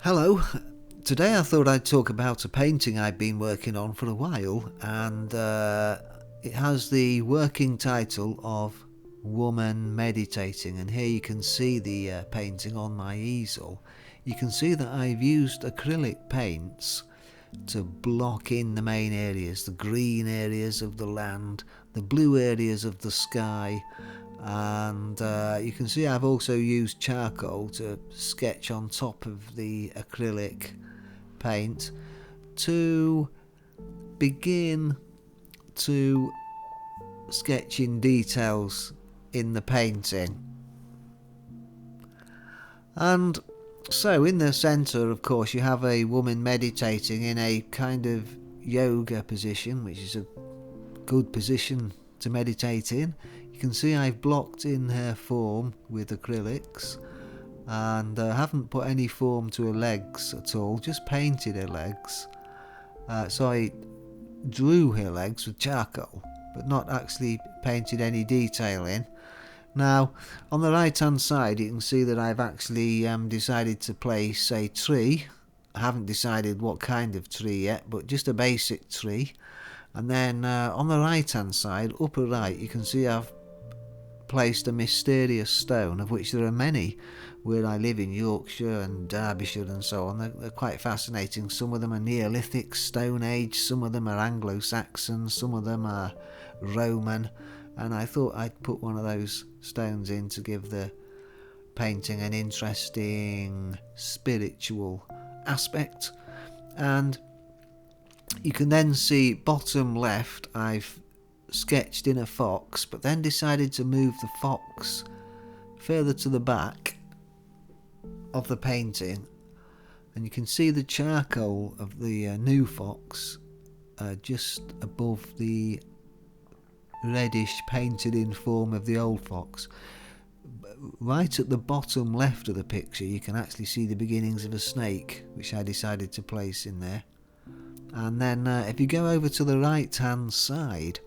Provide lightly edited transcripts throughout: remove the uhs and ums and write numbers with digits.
Hello. Today I thought I'd talk about a painting I've been working on for a while, and it has the working title of Woman Meditating. And here you can see the painting on my easel. You can see that I've used acrylic paints to block in the main areas, the green areas of the land, the blue areas of the sky, and you can see I've also used charcoal to sketch on top of the acrylic paint to begin to sketch in details in the painting. And so in the centre, of course, you have a woman meditating in a kind of yoga position, which is a good position to meditate in. You can see I've blocked in her form with acrylics, and haven't put any form to her legs at all, just painted her legs. So I drew her legs with charcoal, but not actually painted any detail in. Now, on the right hand side you can see that I've actually decided to place a tree. I haven't decided what kind of tree yet, but just a basic tree. And then on the right hand side, upper right, you can see I've placed a mysterious stone, of which there are many where I live in Yorkshire and Derbyshire and so on. They're quite fascinating. Some of them are Neolithic, Stone Age, some of them are Anglo-Saxon, some of them are Roman, and I thought I'd put one of those stones in to give the painting an interesting spiritual aspect. And you can then see bottom left I've sketched in a fox, but then decided to move the fox further to the back of the painting, and you can see the charcoal of the new fox just above the reddish painted in form of the old fox. Right at the bottom left of the picture you can actually see the beginnings of a snake, which I decided to place in there. And then if you go over to the right hand side,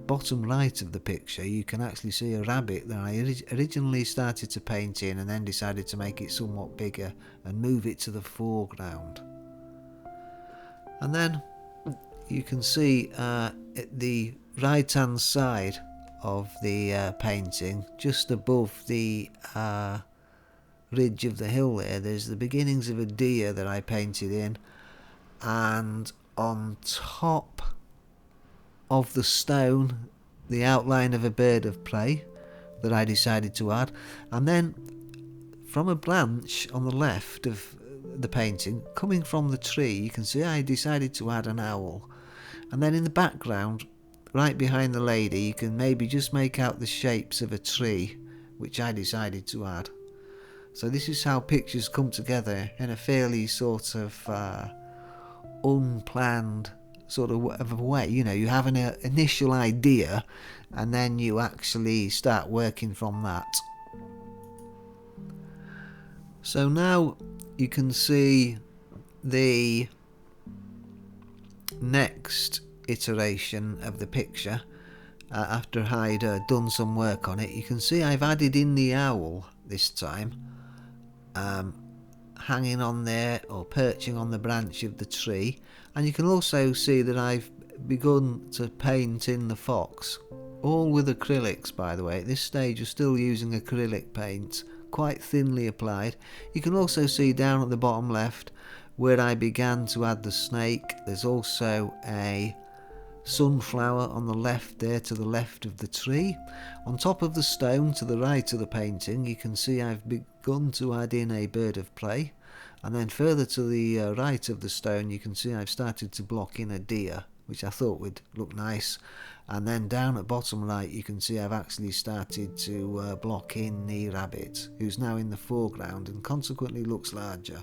bottom right of the picture, you can actually see a rabbit that I originally started to paint in and then decided to make it somewhat bigger and move it to the foreground. And then you can see at the right hand side of the painting, just above the ridge of the hill there's the beginnings of a deer that I painted in, and on top of the stone the outline of a bird of prey that I decided to add. And then from a branch on the left of the painting, coming from the tree, you can see I decided to add an owl. And then in the background, right behind the lady, you can maybe just make out the shapes of a tree, which I decided to add. So this is how pictures come together in a fairly sort of unplanned sort of a way. You know, you have an initial idea and then you actually start working from that. So now you can see the next iteration of the picture after I'd done some work on it. You can see I've added in the owl this time, hanging on there or perching on the branch of the tree. And you can also see that I've begun to paint in the fox, all with acrylics, by the way. At this stage you're still using acrylic paint, quite thinly applied. You can also see down at the bottom left where I began to add the snake, there's also a sunflower on the left there, to the left of the tree. On top of the stone to the right of the painting, you can see I've begun to add in a bird of prey. And then further to the right of the stone, you can see I've started to block in a deer, which I thought would look nice. And then down at bottom right, you can see I've actually started to block in the rabbit, who's now in the foreground and consequently looks larger.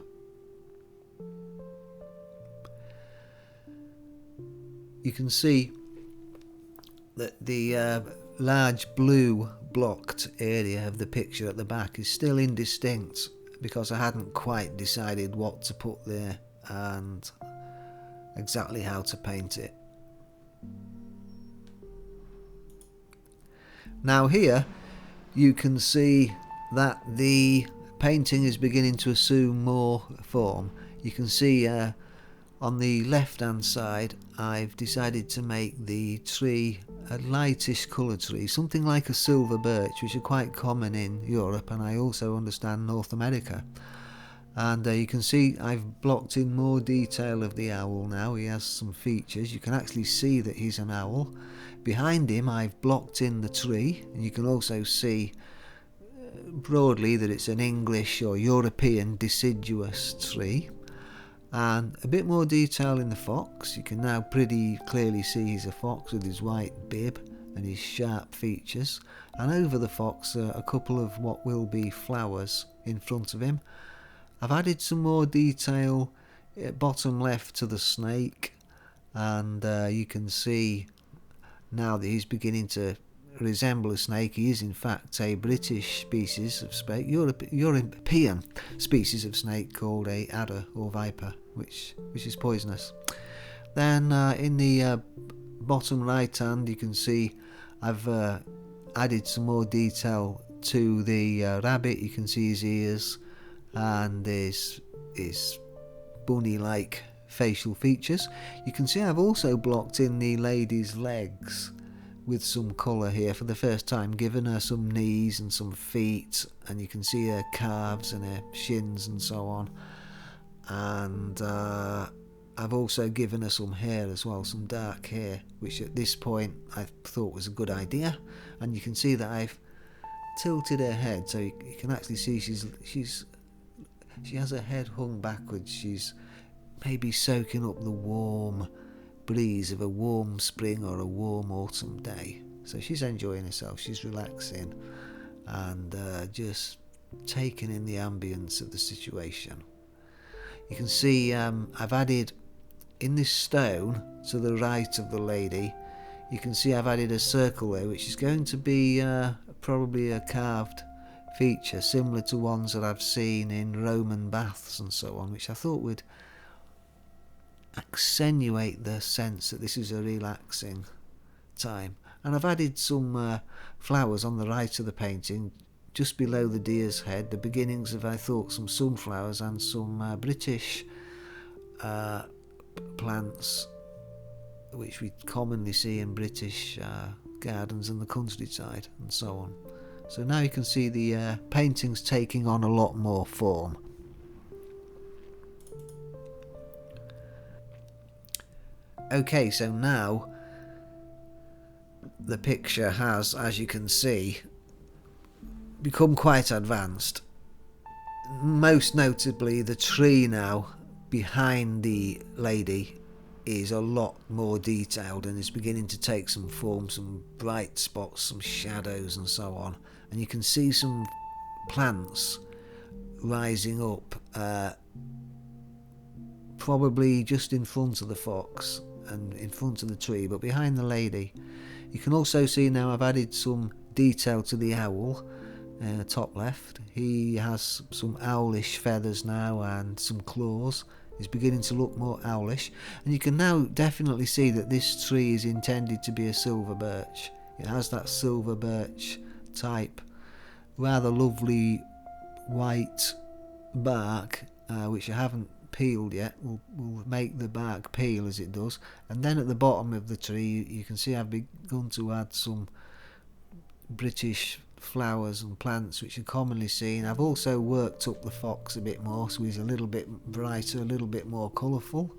You can see that the large blue blocked area of the picture at the back is still indistinct, because I hadn't quite decided what to put there and exactly how to paint it. Now here you can see that the painting is beginning to assume more form. You can see on the left hand side I've decided to make the tree a lightish colour tree, something like a silver birch, which are quite common in Europe, and I also understand North America. And you can see I've blocked in more detail of the owl now. He has some features. You can actually see that he's an owl. Behind him I've blocked in the tree, and you can also see broadly that it's an English or European deciduous tree. And a bit more detail in the fox. You can now pretty clearly see he's a fox with his white bib and his sharp features. And over the fox a couple of what will be flowers in front of him. I've added some more detail at bottom left to the snake, and you can see now that he's beginning to resemble a snake. He is in fact a British species of snake, European species of snake called a adder or viper, which is poisonous. Then in the bottom right hand you can see I've added some more detail to the rabbit. You can see his ears and his bunny-like facial features. You can see I've also blocked in the lady's legs with some colour here for the first time, given her some knees and some feet, and you can see her calves and her shins and so on. And I've also given her some hair as well, some dark hair, which at this point I thought was a good idea. And you can see that I've tilted her head, so you can actually see she has her head hung backwards. She's maybe soaking up the warm breeze of a warm spring or a warm autumn day. So she's enjoying herself, she's relaxing and just taking in the ambience of the situation. You can see I've added in this stone to the right of the lady, you can see I've added a circle there, which is going to be probably a carved feature similar to ones that I've seen in Roman baths and so on, which I thought would accentuate the sense that this is a relaxing time. And I've added some flowers on the right of the painting, just below the deer's head, the beginnings of, I thought, some sunflowers and some British plants which we commonly see in British gardens and the countryside and so on. So now you can see the painting's taking on a lot more form. Okay, so now the picture has, as you can see, become quite advanced. Most notably, the tree now behind the lady is a lot more detailed and is beginning to take some form, some bright spots, some shadows and so on. And you can see some plants rising up, probably just in front of the fox and in front of the tree, but behind the lady. You can also see now I've added some detail to the owl, top left. He has some owlish feathers now and some claws. He's beginning to look more owlish, and you can now definitely see that this tree is intended to be a silver birch. It has that silver birch type, rather lovely white bark, which I haven't peeled yet. We'll make the bark peel as it does. And then at the bottom of the tree you can see I've begun to add some British flowers and plants which are commonly seen. I've also worked up the fox a bit more, so he's a little bit brighter, a little bit more colourful.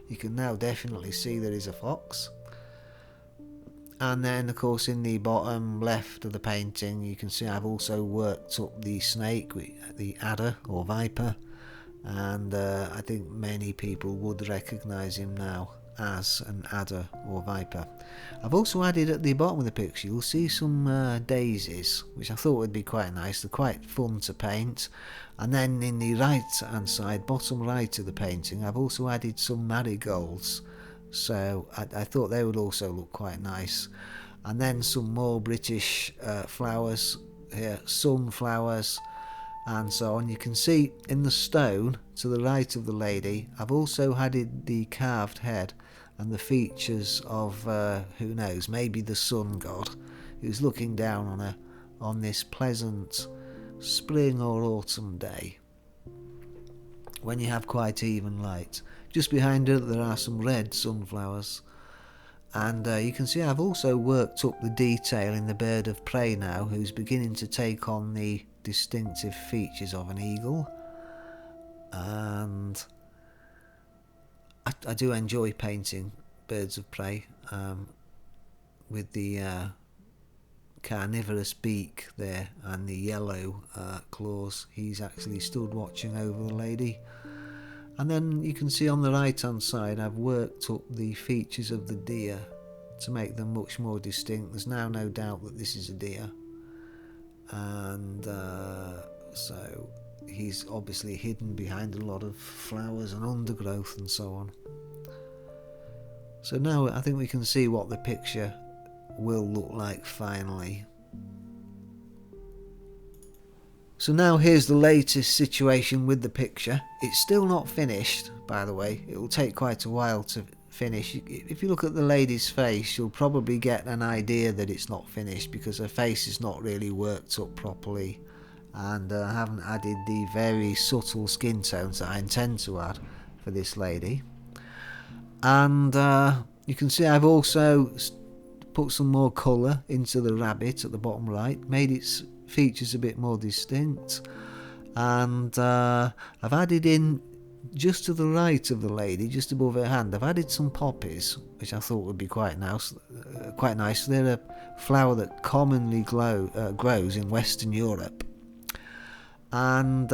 You can now definitely see there is a fox. And then of course in the bottom left of the painting you can see I've also worked up the snake, the adder or viper, and I think many people would recognise him now as an adder or viper. I've also added at the bottom of the picture, you'll see some daisies, which I thought would be quite nice. They're quite fun to paint. And then in the right hand side, bottom right of the painting, I've also added some marigolds, so I thought they would also look quite nice. And then some more British flowers here, sunflowers and so on. You can see in the stone to the right of the lady I've also added the carved head and the features of who knows, maybe the sun god who's looking down on her on this pleasant spring or autumn day, when you have quite even light. Just behind her there are some red sunflowers, and you can see I've also worked up the detail in the bird of prey now, who's beginning to take on the distinctive features of an eagle. And I do enjoy painting birds of prey with the carnivorous beak there and the yellow claws. He's actually stood watching over the lady. And then you can see on the right hand side I've worked up the features of the deer to make them much more distinct. There's now no doubt that this is a deer, and so he's obviously hidden behind a lot of flowers and undergrowth and so on. So now I think we can see what the picture will look like finally. So now here's the latest situation with the picture. It's still not finished, by the way. It will take quite a while to finish. If you look at the lady's face, you'll probably get an idea that it's not finished, because her face is not really worked up properly, and I haven't added the very subtle skin tones that I intend to add for this lady. And you can see I've also put some more colour into the rabbit at the bottom right, made its features a bit more distinct, and I've added in, just to the right of the lady, just above her hand, I've added some poppies, which I thought would be quite nice. They're a flower that commonly grows in Western Europe, and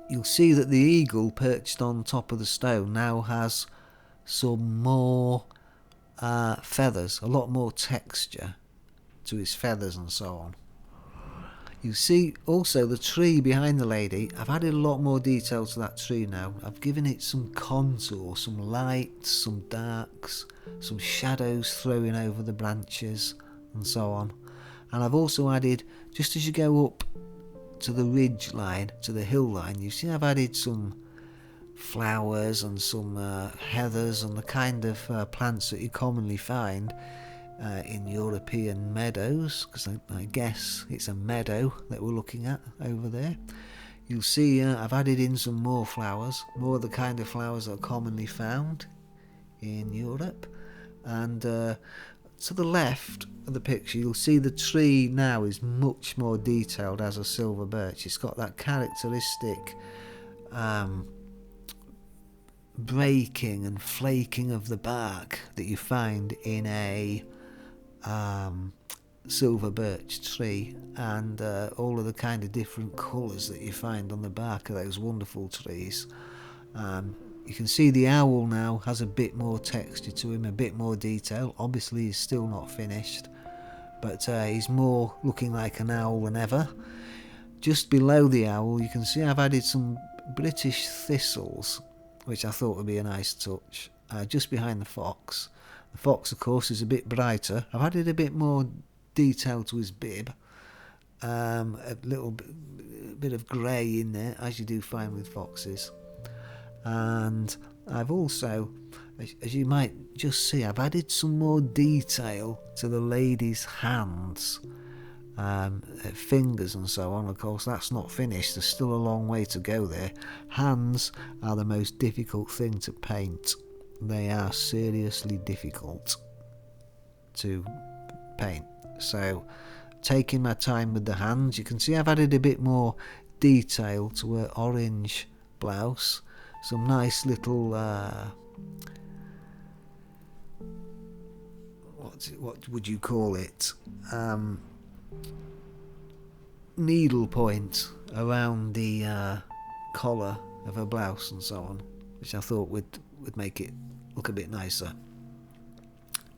you'll see that the eagle perched on top of the stone now has some more feathers, a lot more texture to his feathers and so on. You see also the tree behind the lady, I've added a lot more detail to that tree now. I've given it some contour, some lights, some darks, some shadows throwing over the branches and so on. And I've also added, just as you go up to the ridge line, to the hill line, you see I've added some flowers and some heathers and the kind of plants that you commonly find in European meadows, because I guess it's a meadow that we're looking at over there. You'll see I've added in some more flowers, more of the kind of flowers that are commonly found in Europe. And to the left of the picture, you'll see the tree now is much more detailed as a silver birch. It's got that characteristic breaking and flaking of the bark that you find in a silver birch tree, and all of the kind of different colours that you find on the bark of those wonderful trees. You can see the owl now has a bit more texture to him, a bit more detail. Obviously he's still not finished, but he's more looking like an owl than ever. Just below the owl you can see I've added some British thistles, which I thought would be a nice touch, just behind the fox. The fox, of course, is a bit brighter. I've added a bit more detail to his bib, a little bit of grey in there, as you do find with foxes. And I've also, as you might just see, I've added some more detail to the lady's hands, fingers and so on. Of course, that's not finished. There's still a long way to go there. Hands are the most difficult thing to paint. They are seriously difficult to paint. So, taking my time with the hands, you can see I've added a bit more detail to her orange blouse. Some nice little what would you call it? Needle point around the collar of her blouse and so on, which I thought would make it look a bit nicer.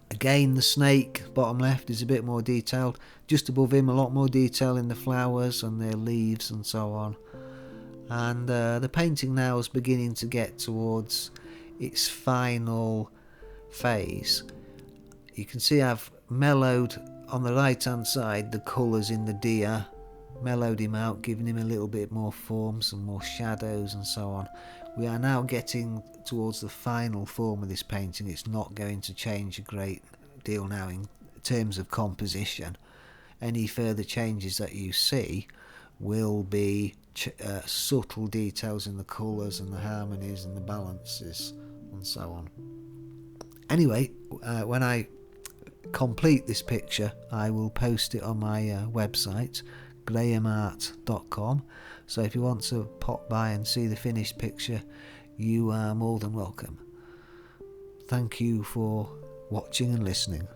Again, the snake, bottom left, is a bit more detailed. Just above him, a lot more detail in the flowers and their leaves and so on. And the painting now is beginning to get towards its final phase. You can see I've mellowed on the right hand side the colours in the deer, mellowed him out, giving him a little bit more form, some more shadows and so on. We are now getting towards the final form of this painting. It's not going to change a great deal now in terms of composition. any further changes that you see will be subtle details in the colours and the harmonies and the balances and so on. Anyway, when I complete this picture, I will post it on my website, grahamart.com. So if you want to pop by and see the finished picture, you are more than welcome. Thank you for watching and listening.